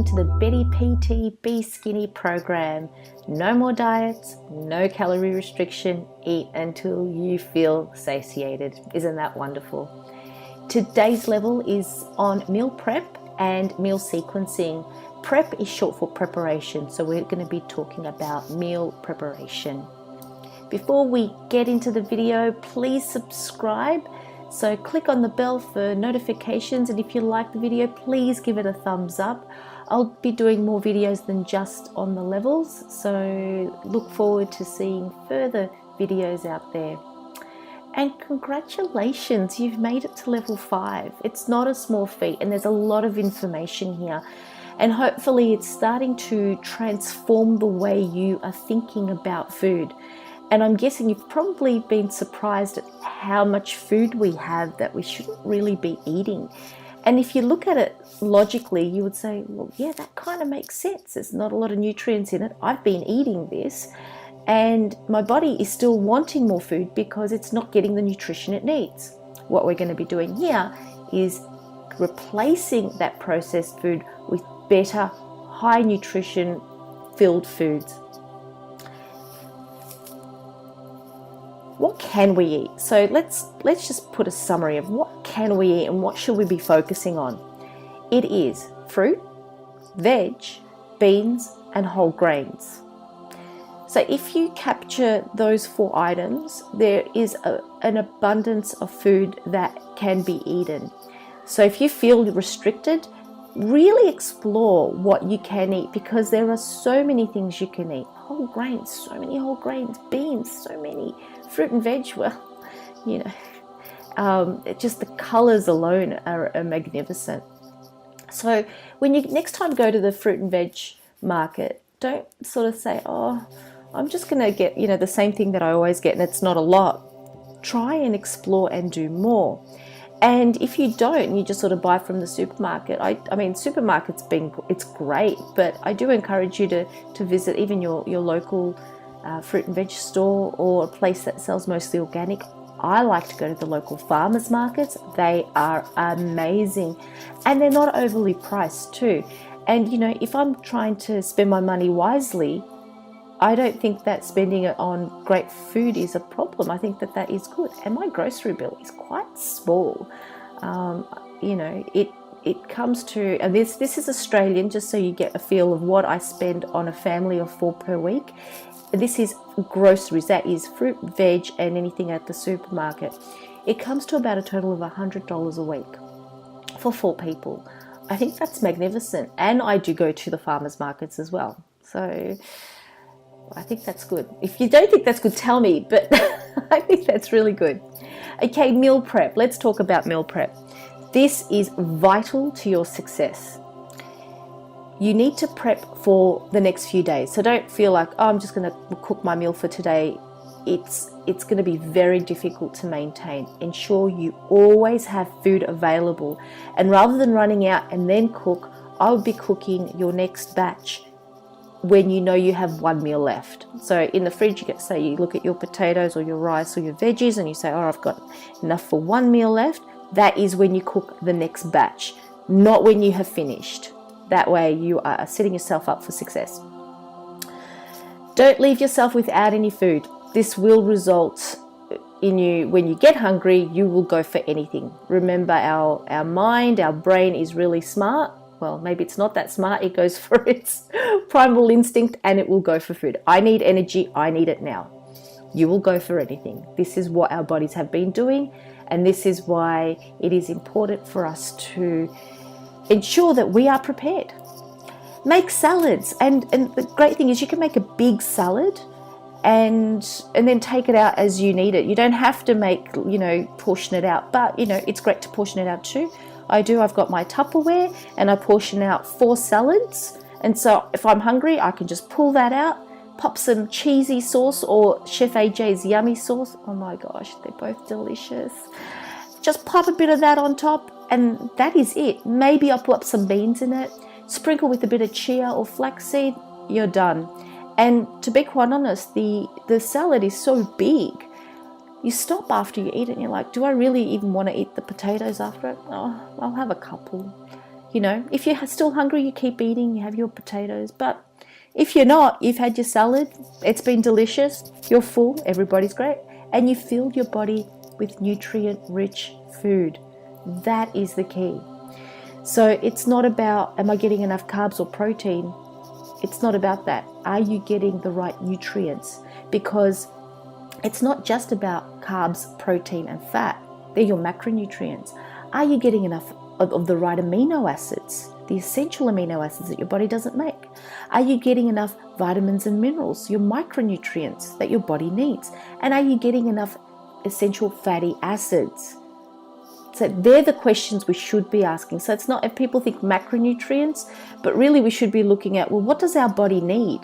welcome to the Betty PT Be Skinny program. No more diets, no calorie restriction, eat until you feel satiated. Isn't that wonderful? Today's level is on meal prep and meal sequencing. Prep is short for preparation, so we're going to be talking about meal preparation. Before we get into the video, please subscribe. So click on the bell for notifications, and if you like the video, please give it a thumbs up. I'll be doing more videos than just on the levels, so look forward to seeing further videos out there. And congratulations, you've made it to level 5. It's not a small feat, and there's a lot of information here. And hopefully it's starting to transform the way you are thinking about food. And I'm guessing you've probably been surprised at how much food we have that we shouldn't really be eating. And if you look at it logically, you would say, well, yeah, that kind of makes sense. There's not a lot of nutrients in it. I've been eating this, and my body is still wanting more food because it's not getting the nutrition it needs. What we're going to be doing here is replacing that processed food with better, high nutrition filled foods. What can we eat? So let's just put a summary of what can we eat and what should we be focusing on. It is fruit, veg, beans, and whole grains. So if you capture those 4 items, there is an abundance of food that can be eaten. So if you feel restricted, really explore what you can eat, because there are so many things you can eat. Whole grains, so many whole grains, beans, so many. Fruit and veg, well, you know, just the colors alone are magnificent. So when you next time go to the fruit and veg market, don't sort of say, oh, I'm just going to get, you know, the same thing that I always get and it's not a lot. Try and explore and do more. And if you don't, you just sort of buy from the supermarket. I mean, supermarkets it's great, but I do encourage you to visit even your local fruit and veg store or a place that sells mostly organic. I like to go to the local farmers markets. They are amazing, and they're not overly priced too. And you know, if I'm trying to spend my money wisely, I don't think that spending it on great food is a problem. I think that is good. And my grocery bill is quite small. You know, it comes to, and this is Australian, just so you get a feel of what I spend on a family of 4 per week. This is groceries, that is fruit, veg, and anything at the supermarket. It comes to about a total of $100 a week for 4 people. I think that's magnificent. And I do go to the farmers markets as well. So I think that's good. If you don't think that's good, tell me, but I think that's really good. Okay, meal prep. Let's talk about meal prep. This is vital to your success. You need to prep for the next few days. So don't feel like, oh, I'm just going to cook my meal for today. It's going to be very difficult to maintain. Ensure you always have food available. And rather than running out and then cook, I would be cooking your next batch when you know you have 1 meal left. So in the fridge, you look at your potatoes or your rice or your veggies and you say, oh, I've got enough for 1 meal left. That is when you cook the next batch, not when you have finished. That way you are setting yourself up for success. Don't leave yourself without any food. This will result in you, when you get hungry, you will go for anything. Remember, our mind, our brain is really smart. Well, maybe it's not that smart. It goes for its primal instinct and it will go for food. I need energy. I need it now. You will go for anything. This is what our bodies have been doing. And this is why it is important for us to ensure that we are prepared. Make salads. And the great thing is you can make a big salad and then take it out as you need it. You don't have to portion it out, but it's great to portion it out too. I've got my Tupperware and I portion out 4 salads. And so if I'm hungry, I can just pull that out, pop some cheesy sauce or Chef AJ's yummy sauce. Oh my gosh, they're both delicious. Just pop a bit of that on top and that is it. Maybe I'll put some beans in it, sprinkle with a bit of chia or flaxseed, you're done. And to be quite honest, the salad is so big, you stop after you eat it and you're like, do I really even want to eat the potatoes after it? Oh, I'll have a couple. If you're still hungry, you keep eating, you have your potatoes. But if you're not, you've had your salad, it's been delicious, you're full, everybody's great, and you filled your body with nutrient-rich food. That is the key. So it's not about, am I getting enough carbs or protein? It's not about that. Are you getting the right nutrients? Because it's not just about carbs, protein, and fat. They're your macronutrients. Are you getting enough of the right amino acids, the essential amino acids that your body doesn't make? Are you getting enough vitamins and minerals, your micronutrients that your body needs? And are you getting enough essential fatty acids? So they're the questions we should be asking. So it's not, if people think macronutrients, but really we should be looking at, well, what does our body need?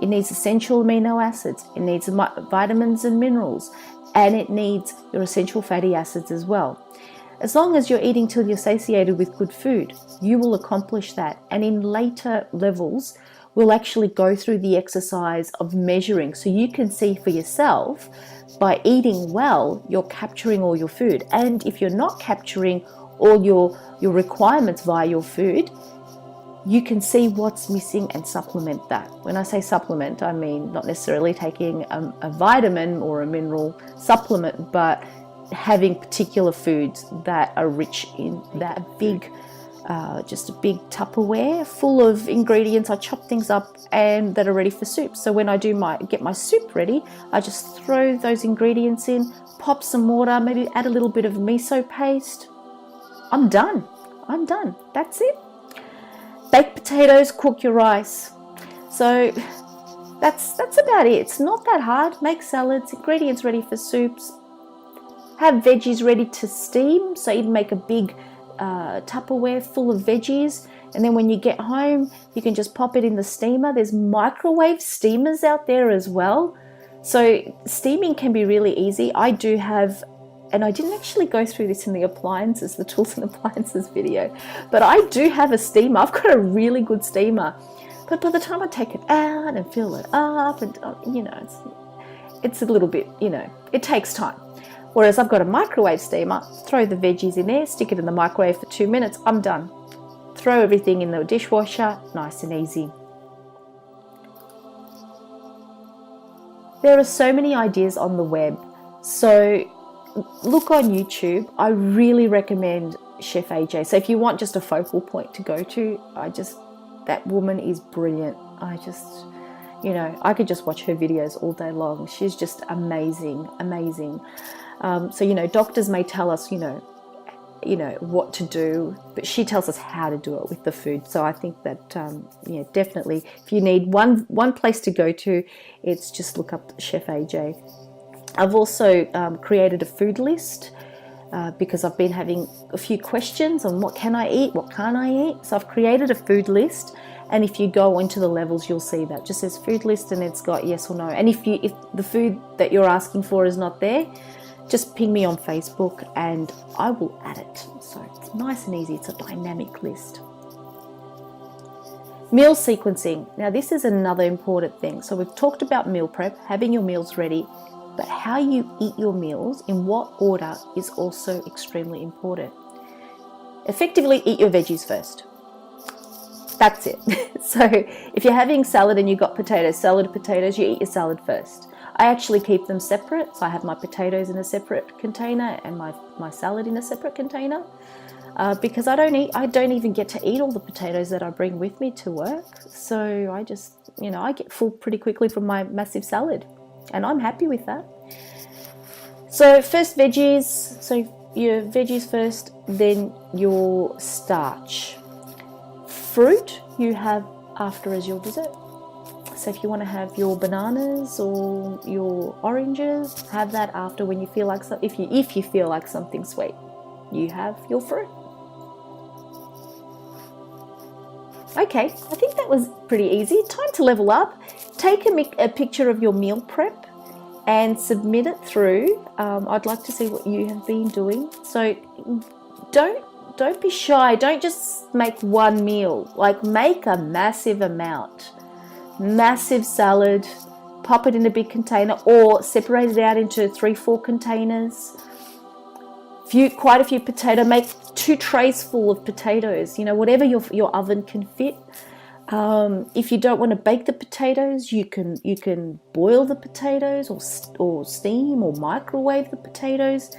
It needs essential amino acids, it needs vitamins and minerals, and it needs your essential fatty acids as well. As long as you're eating till you're satiated with good food, you will accomplish that. And in later levels, we'll actually go through the exercise of measuring, so you can see for yourself, by eating well, you're capturing all your food. And if you're not capturing all your requirements via your food, you can see what's missing and supplement that. When I say supplement, I mean not necessarily taking a vitamin or a mineral supplement, but having particular foods that are rich in that big, just a big Tupperware full of ingredients. I chop things up and that are ready for soup. So when I get my soup ready, I just throw those ingredients in, pop some water, maybe add a little bit of miso paste. I'm done. That's it. Baked potatoes, cook your rice. So that's about it. It's not that hard. Make salads, ingredients ready for soups. Have veggies ready to steam. So even make a big Tupperware full of veggies, and then when you get home, you can just pop it in the steamer. There's microwave steamers out there as well. So steaming can be really easy. I do have, and I didn't actually go through this in the tools and appliances video, but I do have a steamer. I've got a really good steamer. But by the time I take it out and fill it up, and it's a little bit, it takes time. Whereas I've got a microwave steamer, throw the veggies in there, stick it in the microwave for 2 minutes, I'm done. Throw everything in the dishwasher, nice and easy. There are so many ideas on the web. So look on YouTube. I really recommend Chef AJ. So if you want just a focal point to go to, that woman is brilliant. I could just watch her videos all day long. She's just amazing. So, doctors may tell us, what to do, but she tells us how to do it with the food. So I think that, definitely, if you need one place to go to, it's just look up Chef AJ. I've also created a food list because I've been having a few questions on what can I eat, what can't I eat. So I've created a food list. And if you go into the levels, you'll see that. It just says food list and it's got yes or no. And if the food that you're asking for is not there, just ping me on Facebook and I will add it. So it's nice and easy. It's a dynamic list. Meal sequencing. Now this is another important thing. So we've talked about meal prep, having your meals ready, but how you eat your meals, in what order, is also extremely important. Effectively eat your veggies first. That's it. So if you're having salad and you've got salad potatoes, you eat your salad first. I actually keep them separate. So I have my potatoes in a separate container and my salad in a separate container because I don't even get to eat all the potatoes that I bring with me to work. So I just, I get full pretty quickly from my massive salad and I'm happy with that. So first veggies. So your veggies first, then your starch. Fruit you have after as your dessert. So if you want to have your bananas or your oranges, have that after when you feel like if you feel like something sweet, you have your fruit. Okay, I think that was pretty easy. Time to level up. Take a picture of your meal prep and submit it through. I'd like to see what you have been doing. So don't be shy. Don't just make one meal. Like make a massive amount. Massive salad, pop it in a big container or separate it out into 3-4 containers. quite a few potatoes. Make 2 trays full of potatoes, whatever your oven can fit. If you don't want to bake the potatoes, you can boil the potatoes, or steam or microwave the potatoes,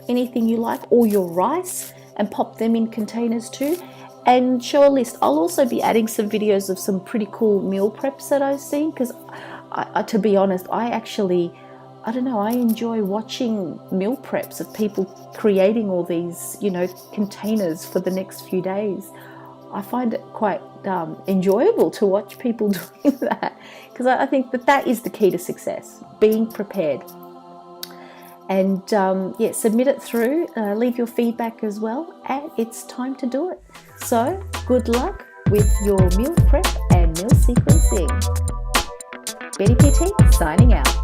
anything you like, or your rice, and pop them in containers too. And show a list. I'll also be adding some videos of some pretty cool meal preps that I've seen, because to be honest, I don't know, I enjoy watching meal preps of people creating all these, containers for the next few days. I find it quite enjoyable to watch people doing that, because I think that is the key to success, being prepared. And submit it through, leave your feedback as well, and it's time to do it. So good luck with your meal prep and meal sequencing. Beti PT signing out.